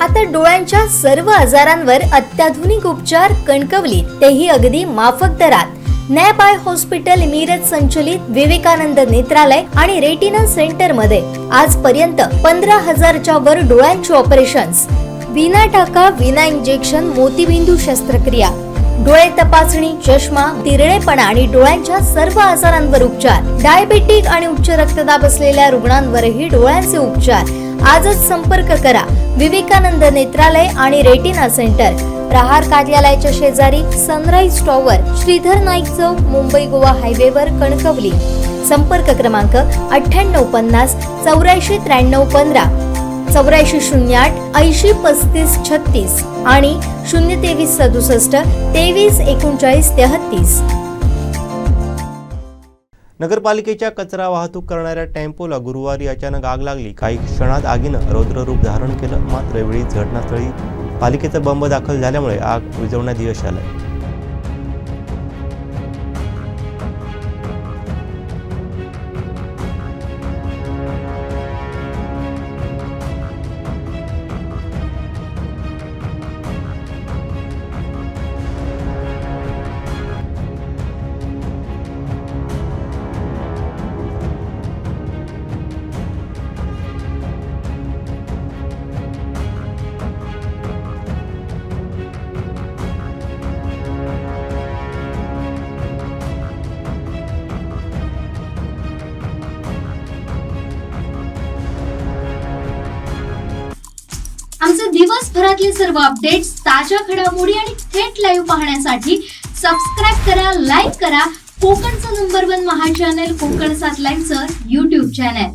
आता डोळ्यांच्या सर्व आजारांवर अत्याधुनिक उपचार कणकवलीत, तेही अगदी माफक दरात. नॅप आय हॉस्पिटल मिरज संचलित विवेकानंद नेत्रालय आणि रेटिना सेंटर मध्ये आजपर्यंत 15,000च्या वर डोळ्यांची ऑपरेशन्स, विना टाका विना इंजेक्शन मोतीबिंदू शस्त्रक्रिया, डोळे तपासणी, चष्मा, तिरळेपणा आणि डोळ्यांच्या सर्व आजारांवर उपचार, डायबेटिक आणि उच्च रक्तदाब असलेल्या रुग्णांवरही डोळ्यांचे उपचार. आजच संपर्क करा विवेकानंद नेत्रालय आणि रेटिना सेंटर, प्रहार कार्यालयाच्या शेजारी, सनराइज टॉवर, श्रीधर नाईक चौक, मुंबई गोवा हायवेवर, कणकवली. संपर्क क्रमांक 9850 84 93 15, 8408 80 35 36 आणि 023 67 23 39 33. नगरपालिकेच्या कचरा वाहतूक करणाऱ्या टेम्पोला गुरुवारी अचानक आग लागली. काही क्षणात आगीनं रौद्ररूप धारण केलं. मात्र वेळीच घटनास्थळी पालिकेचा बंब दाखल झाल्यामुळे आग विझवण्यात यश आलं. आमचे दिवसभरातले सर्व अपडेट्स, ताज्या घडामोडी आणि थेट लाईव्ह पाहण्यासाठी सबस्क्राईब करा, लाईक करा कोकणचं नंबर 1 महा चॅनल कोकण 7 लाईव्हचं YouTube चॅनल.